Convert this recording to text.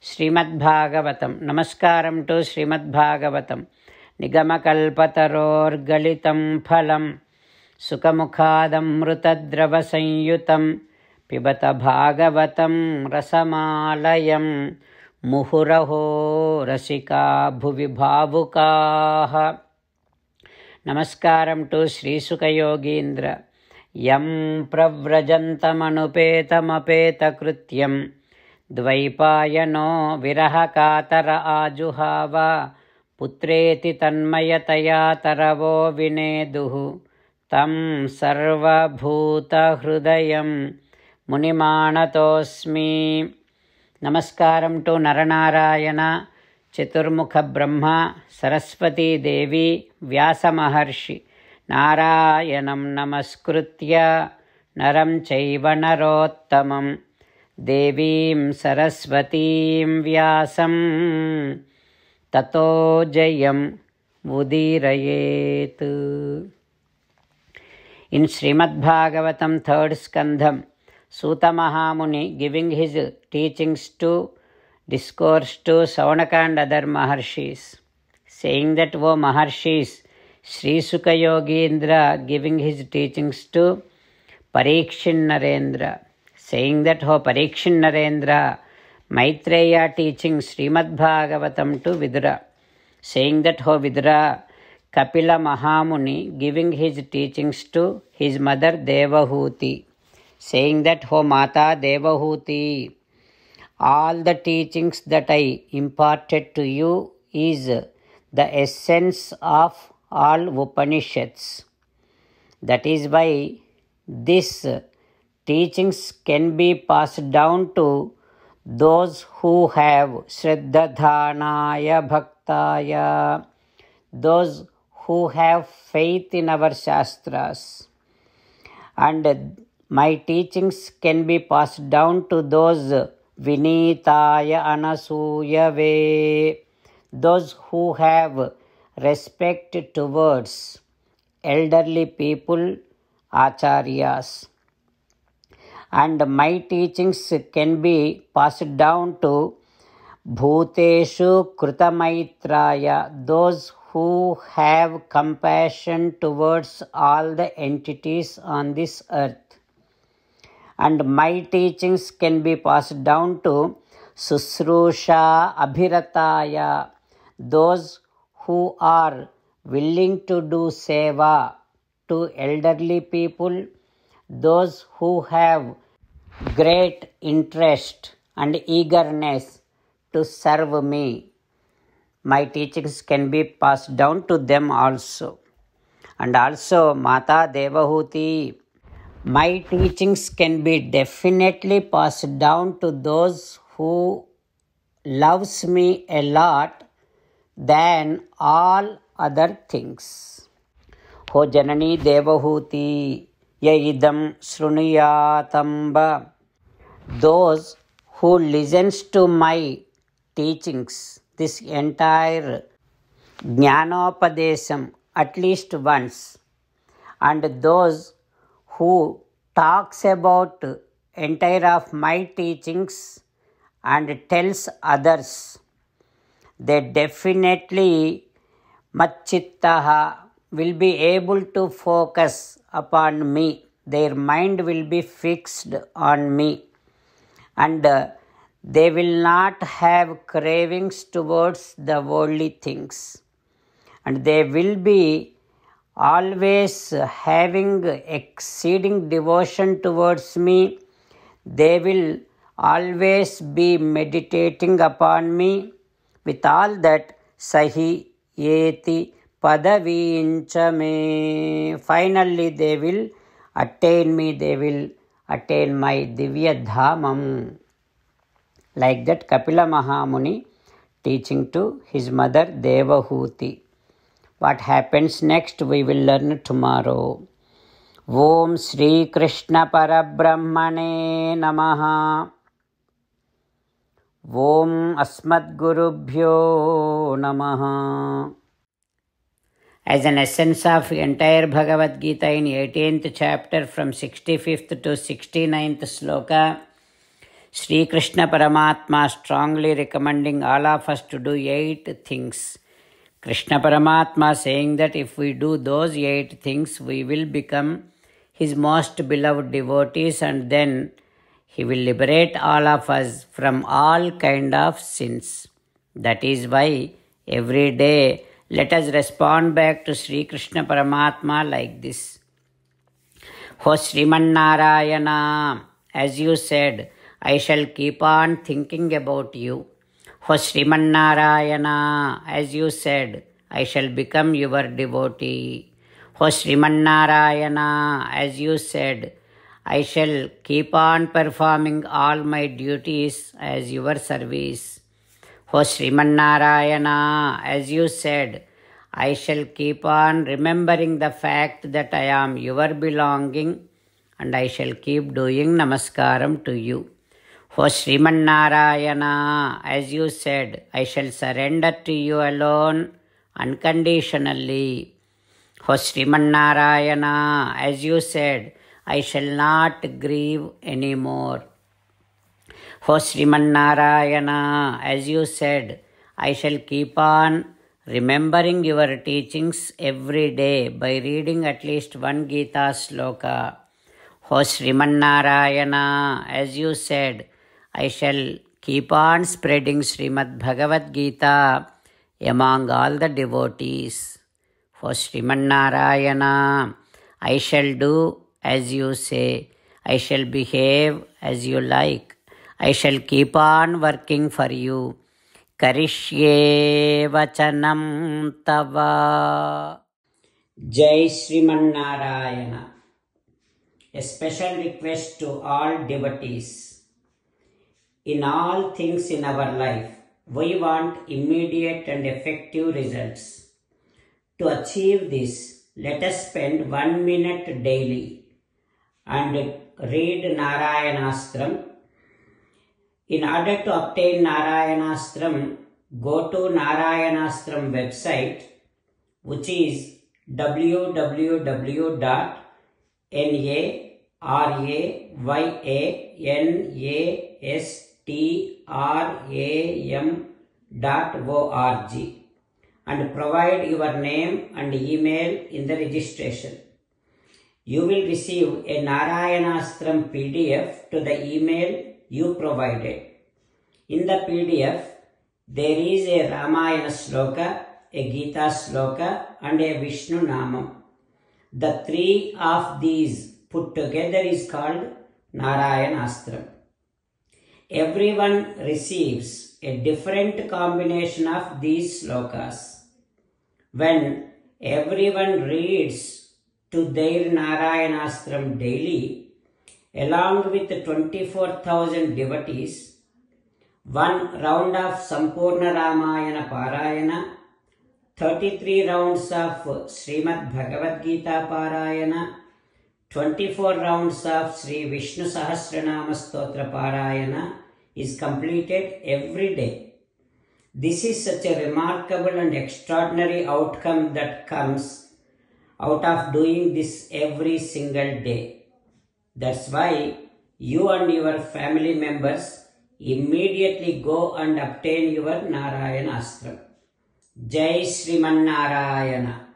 శ్రీమద్భాగవతం. నమస్కారం టు శ్రీమద్భాగవతం. నిగమకల్పతరోర్గళితం ఫలం సుఖముఖాదమృతద్రవ సంయుతం పిబత భాగవతం రసమాలయం ముహురహో రసికా భువి భావుకాః. నమస్కారం టు శ్రీసుఖయోగీంద్ర. యం ప్రవ్రజంతమనుపేతమపేతకృత్యం ద్వైపాయనో విరహకాతర ఆజుహావ పుత్రేతి తన్మయతయా తరవో వినేదుః తం సర్వభూతహృదయం మునిమానతోస్మి. నమస్కారం టు నరనారాయణ, చతుర్ముఖ బ్రహ్మ, సరస్వతీదేవి, వ్యాసమహర్షి. నారాయణం నమస్కృత్య నరం చైవ నరోత్తమం దేవీం సరస్వతీం వ్యాసం తతో జయం ఉదీరయేత్. In Srimad Bhagavatam third skandham, Suta Mahamuni giving his teachings to discourse to Saunaka and other Maharshis, saying that, O Maharshis, Sri Sukha Yogindra giving his teachings to Parikshin Narendra, saying that, O Parikshin Narendra, Maitreya teaching Srimad Bhagavatam to Vidura, saying that, O Vidura, Kapila Mahamuni giving his teachings to his mother Devahuti, saying that, O Mata Devahuti, all the teachings that I imparted to you is the essence of all Upanishads. That is why these teachings can be passed down to those who have Shraddha-dhanaya Bhaktaya, those who have faith in our Shastras. And my teachings can be passed down to those Vinitaya Anasuyave, those who have respect towards elderly people, Acharyas. And my teachings can be passed down to Bhuteshu Krutamaitraya, those who have compassion towards all the entities on this earth. And my teachings can be passed down to Susrusha Abhirataya, those who are willing to do seva to elderly people, those who have great interest and eagerness to serve me. My teachings can be passed down to them also. And also Mata Devahuti, my teachings can be definitely passed down to those who loves me a lot than all other things. Ho Janani Devahuti Yaidam Srunuyatamba, those who listens to my teachings, this entire Jnanopadesam at least once, and those who talks about entire of my teachings and tells others, they definitely Machittaha will be able to focus upon me. Their mind will be fixed on me, and they will not have cravings towards the worldly things, and they will be always having exceeding devotion towards me. They will always be meditating upon me. With all that, Sahi Yeti Padavinchame, finally they will attain me, they will attain my Divya Dhamam. Like that, Kapila Mahamuni teaching to his mother Devahuti. What happens next we will learn tomorrow. Om Shri Krishna Parabrahmane Namaha. Om Asmadgurubhyo Namaha. As an essence of entire Bhagavad Gita in 18th chapter from 65th to 69th sloka, Sri Krishna Paramatma strongly recommending all of us to do 8 things. Krishna Paramatma saying that if we do those 8 things, we will become his most beloved devotees, and then he will liberate all of us from all kind of sins. That is why every day let us respond back to Sri Krishna Paramatma like this. O Sriman Narayana, as you said, I shall keep on thinking about you. O Sriman Narayana, as you said, I shall become your devotee. O Sriman Narayana, as you said, I shall keep on performing all my duties as your service. O Sriman Narayana, as you said, I shall keep on remembering the fact that I am your belonging, and I shall keep doing namaskaram to you. O Sriman Narayana, as you said, I shall surrender to you alone unconditionally. O Sriman Narayana, as you said, I shall not grieve anymore. O Sriman Narayana, as you said, I shall keep on remembering your teachings every day by reading at least one Gita sloka. O Sriman Narayana, as you said, I shall keep on spreading Srimad Bhagavad Gita among all the devotees. O Sriman Narayana, I shall do as you say. I shall behave as you like. I shall keep on working for you. Karishye vachanam tava. Jai Sriman Narayana. A special request to all devotees. In all things in our life, we want immediate and effective results. To achieve this, let us spend 1 minute daily and read Narayanastram. In order to obtain Narayanastram, go to Narayanastram website, which is www.narayanastram.org, and provide your name and email in the registration. You will receive a Narayanastram PDF to the email you provided. In the PDF, there is a Ramayana sloka, a Gita sloka, and a Vishnu Namam. The 3 of these put together is called Narayanastram. Everyone receives a different combination of these slokas. When everyone reads to their Narayanastram daily, along with 24,000 devotees, 1 round of Sampurna Ramayana Parayana, 33 rounds of Srimad Bhagavad Gita Parayana, 24 rounds of Sri Vishnu Sahasranama Stotra Parayana is completed every day. This is such a remarkable and extraordinary outcome that comes out of doing this every single day. That's why you and your family members immediately go and obtain your Narayanastram. Jai Sriman Narayana.